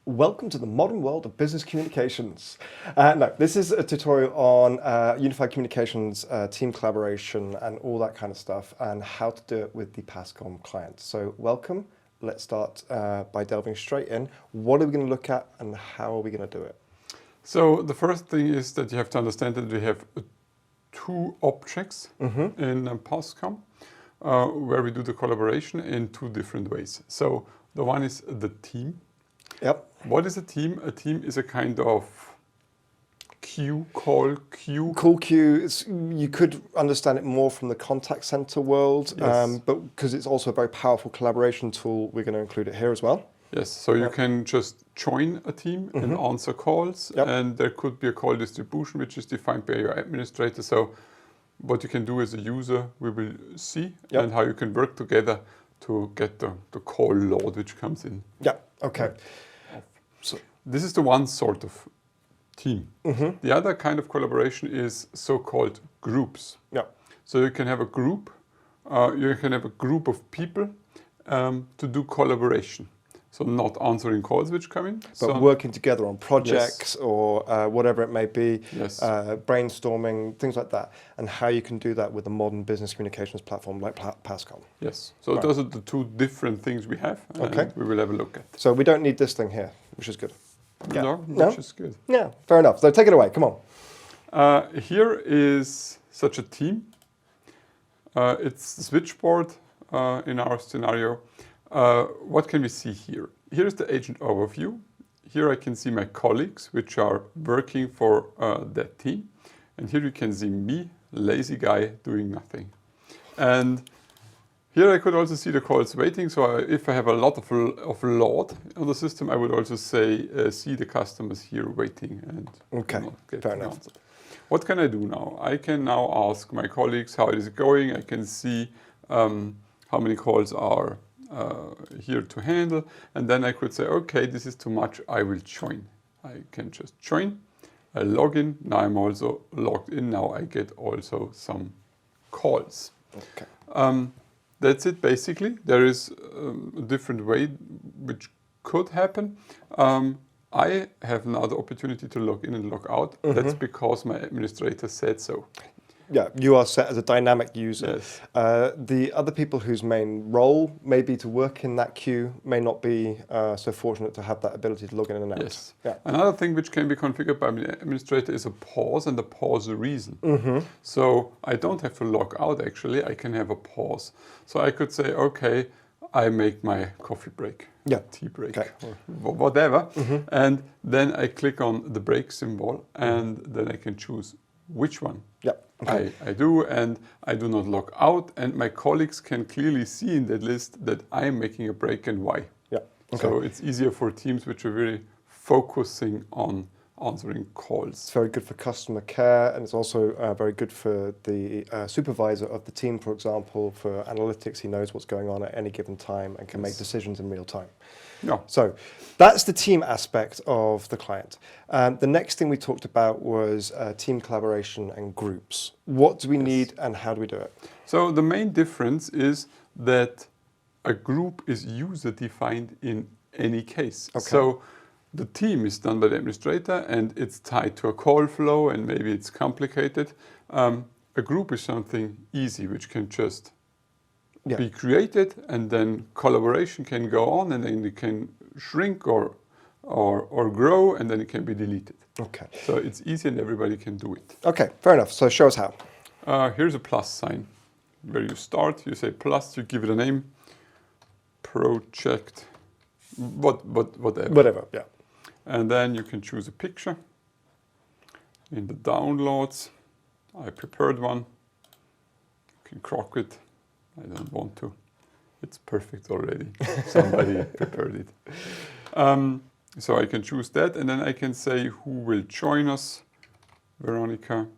Welcome to the modern world of business communications. No, this is a tutorial on unified communications, team collaboration, and all that kind of stuff, and how to do it with the pascom client. So welcome. Let's start by delving straight in. What are we going to look at, and how are we going to do it? So the first thing is that you have to understand that we have two objects in pascom, where we do the collaboration in two different ways. So the one is the team. Yep. What is a team? A team is a kind of call queue. Call queue, you could understand it more from the contact center world, Yes. but because it's also a very powerful collaboration tool, we're going to include it here as well. Yes, so you can just join a team and answer calls, and there could be a call distribution which is defined by your administrator. So what you can do as a user, we will see, and how you can work together to get the call load which comes in. Yeah, okay. So this is the one sort of team. The other kind of collaboration is so-called groups. Yeah. So you can have a group, of people to do collaboration. So not answering calls which come in. But working together on projects or whatever it may be, brainstorming, things like that, and how you can do that with a modern business communications platform like pascom. Yes, so those are the two different things we have, and we will have a look at. So we don't need this thing here, which is good. No, which is good. Yeah, fair enough. So take it away, come on. Here is such a team. It's the switchboard in our scenario. What can we see here? Here is the agent overview. Here I can see my colleagues which are working for that team. And here you can see me, lazy guy, doing nothing. And here I could also see the calls waiting. So if I have a lot of load on the system, I would also say see the customers here waiting and not getting answered. What can I do now? I can now ask my colleagues how it is going. I can see how many calls are here to handle, and then I could say, okay, this is too much, I will join. I can just join, I log in, now I'm also logged in, now I get also some calls. Okay. That's it basically. There is a different way which could happen. I have now the opportunity to log in and log out. That's because my administrator said so. Yeah, you are set as a dynamic user. Yes. The other people whose main role may be to work in that queue may not be so fortunate to have that ability to log in and out. Yes. Yeah. Another thing which can be configured by the administrator is a pause and a pause reason. So I don't have to log out actually, I can have a pause. So I could say, okay, I make my coffee break, tea break, or whatever. And then I click on the break symbol, and then I can choose which one I do, and I do not log out, and my colleagues can clearly see in that list that I am making a break and why. So it's easier for teams which are really focusing on answering calls. It's very good for customer care, and it's also very good for the supervisor of the team, for example, for analytics. He knows what's going on at any given time and can make decisions in real time. So that's the team aspect of the client. The next thing we talked about was team collaboration and groups. What do we need and how do we do it? So the main difference is that a group is user-defined in any case. So the team is done by the administrator and it's tied to a call flow and maybe it's complicated. A group is something easy which can just be created, and then collaboration can go on, and then it can shrink or grow, and then it can be deleted. Okay. So it's easy and everybody can do it. Okay, fair enough. So show us how. Here's a plus sign. Where you start, you say plus, you give it a name, project, whatever. Whatever, yeah. And then you can choose a picture. In the downloads, I prepared one. You can crock it. I don't want to. It's perfect already. Somebody prepared it. So I can choose that, and then I can say who will join us, Veronica.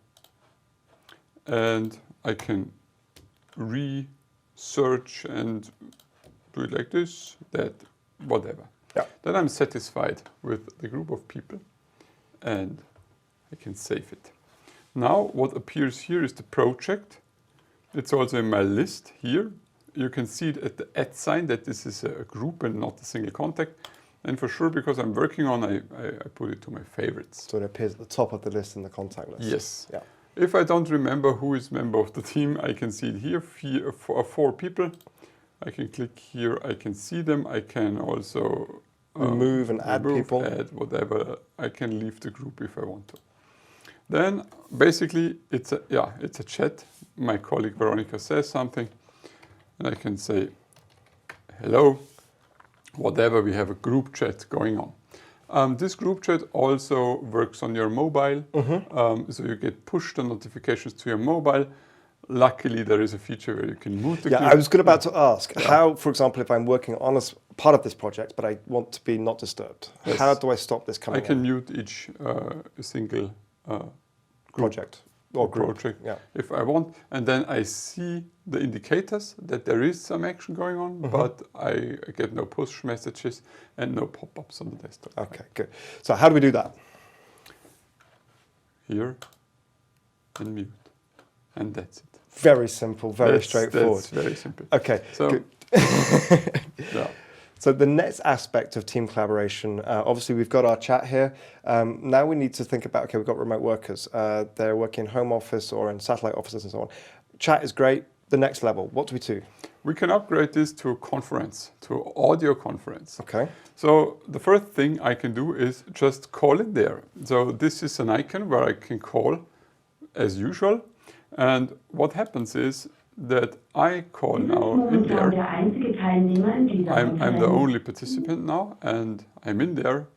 And I can research and do it like this, that, whatever. Then I'm satisfied with the group of people, and I can save it. Now what appears here is the project. It's also in my list here. You can see it at the @ sign that this is a group and not a single contact. And for sure, because I'm working on, I put it to my favorites. So it appears at the top of the list in the contact list. Yes. Yeah. If I don't remember who is member of the team, I can see it here, four people. I can click here, I can see them. I can also remove and add people. Add whatever. I can leave the group if I want to. Then basically it's a chat. My colleague Veronica says something and I can say hello, whatever. We have a group chat going on. This group chat also works on your mobile, so you get push the notifications to your mobile. Luckily, there is a feature where you can mute the group. I was about to ask, how, for example, if I'm working on a part of this project, but I want to be not disturbed, how do I stop this coming I can mute each single project or group if I want, and then I see the indicators that there is some action going on, but I get no push messages and no pop-ups on the desktop. Okay, good. So how do we do that? Here and mute, and that's it. Very simple, very straightforward. That's very simple. Okay, so good. So the next aspect of team collaboration, obviously we've got our chat here. Now we need to think about, okay, we've got remote workers. They're working in home office or in satellite offices and so on. Chat is great. The next level, what do we do? We can upgrade this to a conference, to audio conference. Okay. So the first thing I can do is just call it there. So this is an icon where I can call as usual. And what happens is that I call now in there. I'm the only participant now, and I'm in there.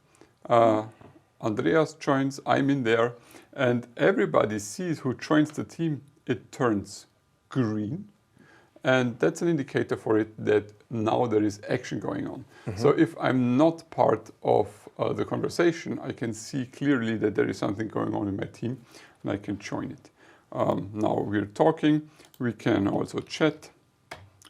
Andreas joins, I'm in there, and everybody sees who joins the team. It turns green, and that's an indicator for it that now there is action going on. So if I'm not part of the conversation, I can see clearly that there is something going on in my team, and I can join it. Now we're talking, we can also chat.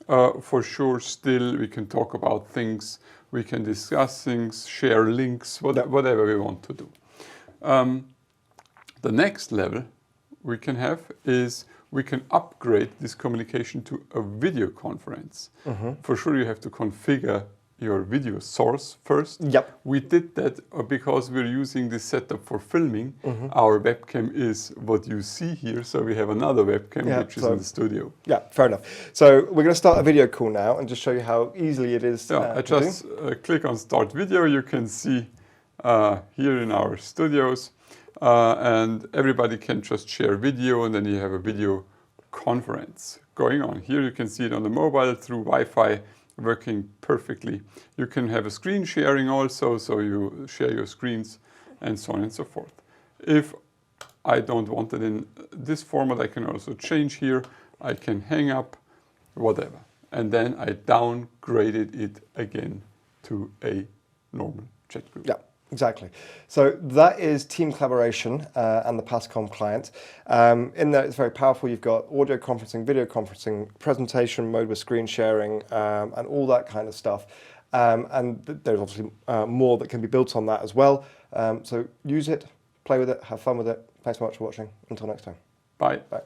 For sure, still we can talk about things, we can discuss things, share links, whatever we want to do. The next level we can have is we can upgrade this communication to a video conference. For sure you have to configure your video source first. Yep. We did that because we're using this setup for filming. Our webcam is what you see here, so we have another webcam which is in the studio. Yeah, fair enough. So we're going to start a video call now and just show you how easily it is. I just click on Start Video. You can see here in our studios, and everybody can just share video, and then you have a video conference going on. Here you can see it on the mobile through Wi-Fi, working perfectly. You can have a screen sharing also, so you share your screens and so on and so forth. If I don't want it in this format, I can also change here. I can hang up, whatever. And then I downgraded it again to a normal chat group. Yeah, exactly. So that is team collaboration and the pascom client. In there, it's very powerful. You've got audio conferencing, video conferencing, presentation mode with screen sharing, and all that kind of stuff. And there's obviously more that can be built on that as well. So use it, play with it, have fun with it. Thanks so much for watching. Until next time. Bye. Bye.